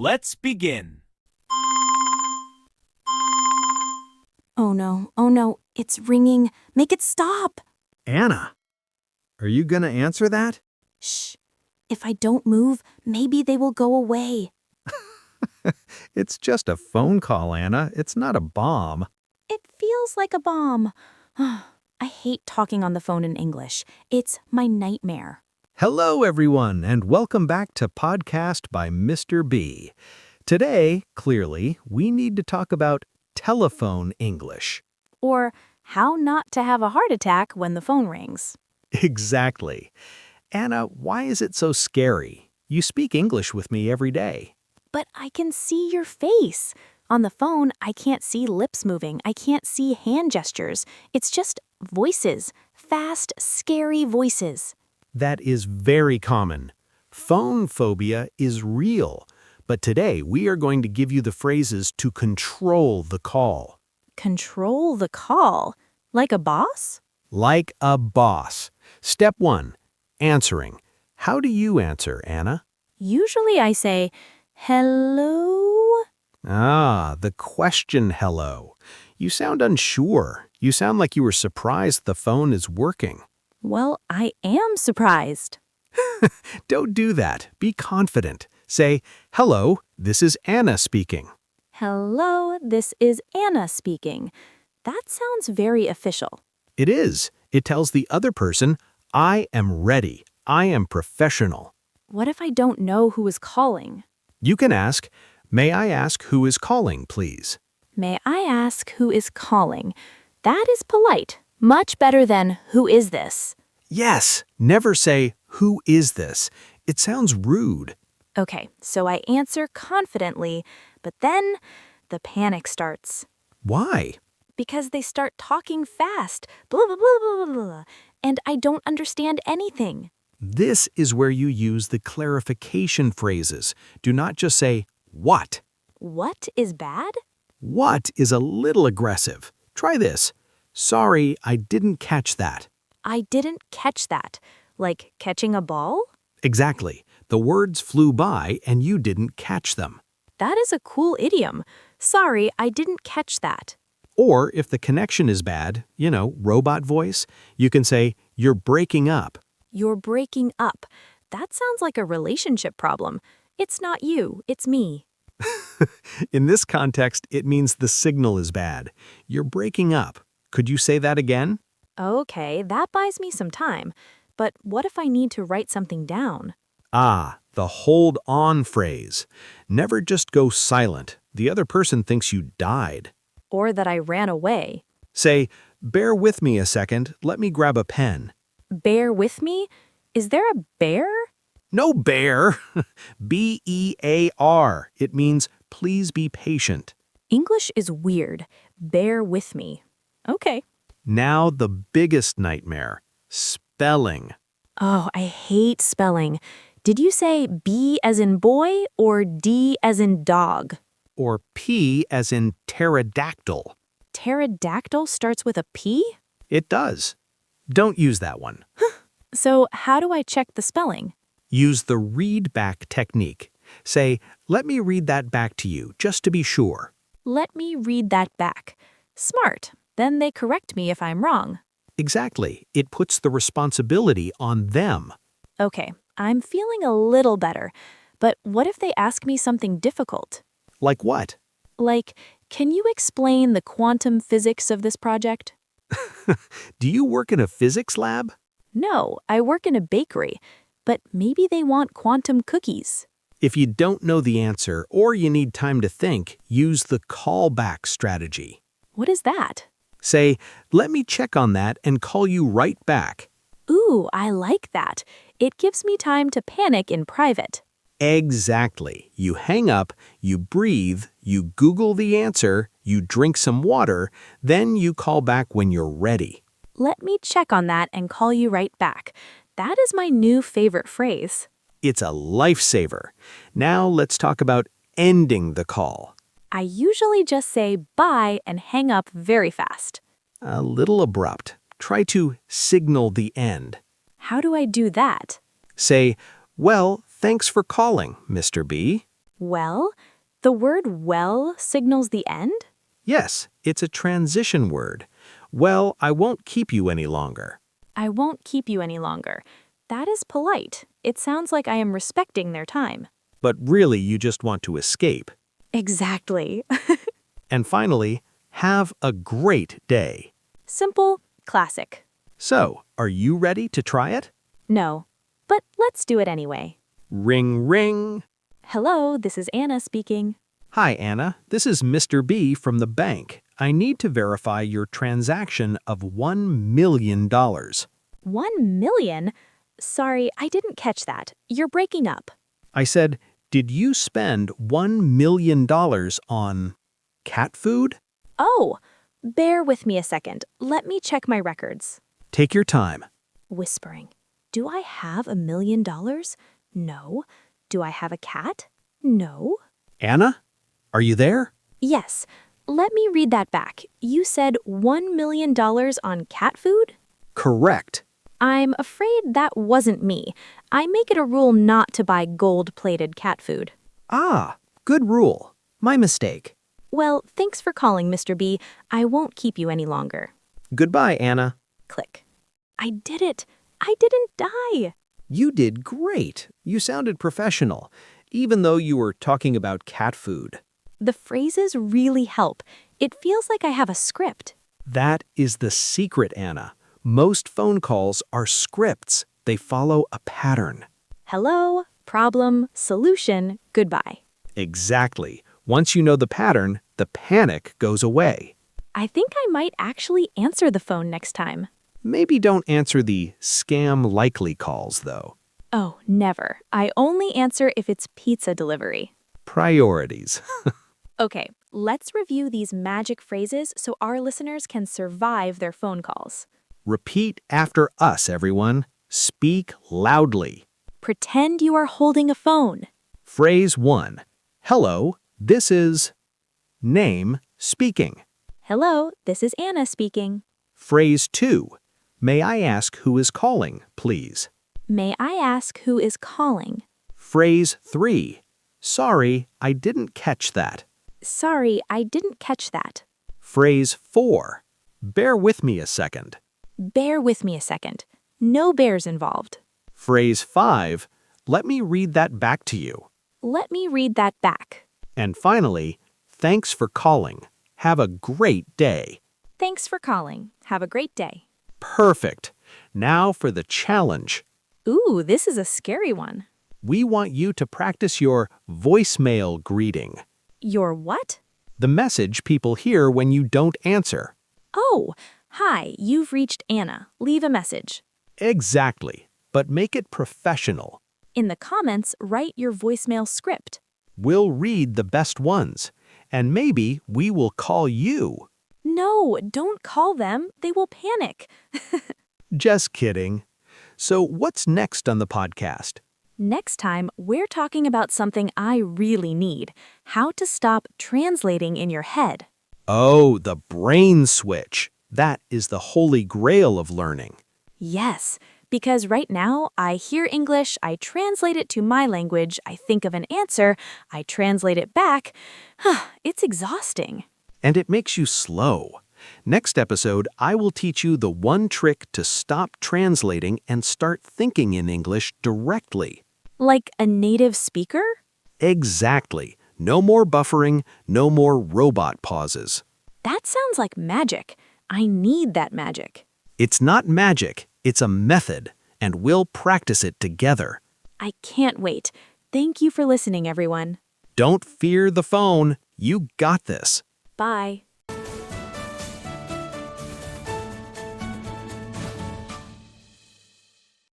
Let's begin. Oh no, it's ringing. Make it stop. Anna, are you gonna answer that? Shh. If I don't move, maybe they will go away. It's just a phone call, Anna. It's not a bomb. It feels like a bomb. I hate talking on the phone in English. It's my nightmare. Hello, everyone, and welcome back to Podcast by MrB. Today, clearly, we need to talk about telephone English. Or how not to have a heart attack when the phone rings. Exactly. Anna, why is it so scary? You speak English with me every day. But I can see your face. On the phone, I can't see lips moving. I can't see hand gestures. It's just voices. Fast, scary voices. That is very common. Phone phobia is real. But today, we are going to give you the phrases to control the call. Control the call? Like a boss? Like a boss. Step 1, answering. How do you answer, Anna? Usually I say, hello? Ah, the question hello. You sound unsure. You sound like you were surprised the phone is working. Well, I am surprised. Don't do that. Be confident. Say, hello, this is Anna speaking. Hello, this is Anna speaking. That sounds very official. It is. It tells the other person, I am ready. I am professional. What if I don't know who is calling? You can ask, may I ask who is calling, please? May I ask who is calling? That is polite. Much better than who is this? Yes. Never say, who is this? It sounds rude. Okay, so I answer confidently, but then the panic starts. Why? Because they start talking fast, blah, blah, blah, blah, blah, blah, and I don't understand anything. This is where you use the clarification phrases. Do not just say, what? What is bad? What is a little aggressive. Try this. Sorry, I didn't catch that. I didn't catch that. Like catching a ball? Exactly. The words flew by and you didn't catch them. That is a cool idiom. Sorry, I didn't catch that. Or if the connection is bad, robot voice, you can say, you're breaking up. You're breaking up. That sounds like a relationship problem. It's not you, it's me. In this context, it means the signal is bad. You're breaking up. Could you say that again? Okay, that buys me some time. But what if I need to write something down? Ah, the hold on phrase. Never just go silent. The other person thinks you died. Or that I ran away. Say, bear with me a second. Let me grab a pen. Bear with me? Is there a bear? No bear. B-E-A-R. It means please be patient. English is weird. Bear with me. Okay. Now the biggest nightmare. Spelling. Oh, I hate spelling. Did you say B as in boy or D as in dog? Or P as in pterodactyl. Pterodactyl starts with a P? It does. Don't use that one. So how do I check the spelling? Use the read back technique. Say, let me read that back to you, just to be sure. Let me read that back. Smart. Then they correct me if I'm wrong. Exactly. It puts the responsibility on them. Okay, I'm feeling a little better. But what if they ask me something difficult? Like what? Like, can you explain the quantum physics of this project? Do you work in a physics lab? No, I work in a bakery. But maybe they want quantum cookies. If you don't know the answer or you need time to think, use the callback strategy. What is that? Say, let me check on that and call you right back. Ooh, I like that. It gives me time to panic in private. Exactly. You hang up, you breathe, you Google the answer, you drink some water, then you call back when you're ready. Let me check on that and call you right back. That is my new favorite phrase. It's a lifesaver. Now let's talk about ending the call. I usually just say bye and hang up very fast. A little abrupt. Try to signal the end. How do I do that? Say, well, thanks for calling, Mr. B. Well? The word well signals the end? Yes, it's a transition word. Well, I won't keep you any longer. I won't keep you any longer. That is polite. It sounds like I am respecting their time. But really, you just want to escape. Exactly. And finally, have a great day. Simple, classic. So, are you ready to try it? No, but let's do it anyway. Ring, ring. Hello, this is Anna speaking. Hi, Anna. This is Mr. B from the bank. I need to verify your transaction of $1 million. 1 million? Sorry, I didn't catch that. You're breaking up. I said, did you spend $1 million on cat food? Oh, bear with me a second. Let me check my records. Take your time. Whispering. Do I have $1 million? No. Do I have a cat? No. Anna, are you there? Yes. Let me read that back. You said $1 million on cat food? Correct. I'm afraid that wasn't me. I make it a rule not to buy gold-plated cat food. Ah, good rule. My mistake. Well, thanks for calling, Mr. B. I won't keep you any longer. Goodbye, Anna. Click. I did it. I didn't die. You did great. You sounded professional, even though you were talking about cat food. The phrases really help. It feels like I have a script. That is the secret, Anna. Most phone calls are scripts. They follow a pattern. Hello, problem, solution, goodbye. Exactly. Once you know the pattern, the panic goes away. I think I might actually answer the phone next time. Maybe don't answer the scam likely calls, though. Oh, never. I only answer if it's pizza delivery. Priorities. Okay, let's review these magic phrases so our listeners can survive their phone calls. Repeat after us, everyone. Speak loudly. Pretend you are holding a phone. Phrase 1. Hello, this is... Name, speaking. Hello, this is Anna speaking. Phrase 2. May I ask who is calling, please? May I ask who is calling? Phrase 3. Sorry, I didn't catch that. Sorry, I didn't catch that. Phrase 4. Bear with me a second. Bear with me a second. No bears involved. Phrase 5. Let me read that back to you. Let me read that back. And finally, thanks for calling. Have a great day. Thanks for calling. Have a great day. Perfect. Now for the challenge. Ooh, this is a scary one. We want you to practice your voicemail greeting. Your what? The message people hear when you don't answer. Oh, hi, you've reached Anna. Leave a message. Exactly, but make it professional. In the comments, write your voicemail script. We'll read the best ones, and maybe we will call you. No, don't call them. They will panic. Just kidding. So what's next on the podcast? Next time, we're talking about something I really need. How to stop translating in your head. Oh, the brain switch. That is the holy grail of learning. Yes, because right now, I hear English, I translate it to my language, I think of an answer, I translate it back. It's exhausting. And it makes you slow. Next episode, I will teach you the one trick to stop translating and start thinking in English directly. Like a native speaker? Exactly. No more buffering, no more robot pauses. That sounds like magic. I need that magic. It's not magic, it's a method, and we'll practice it together. I can't wait. Thank you for listening, everyone. Don't fear the phone. You got this. Bye.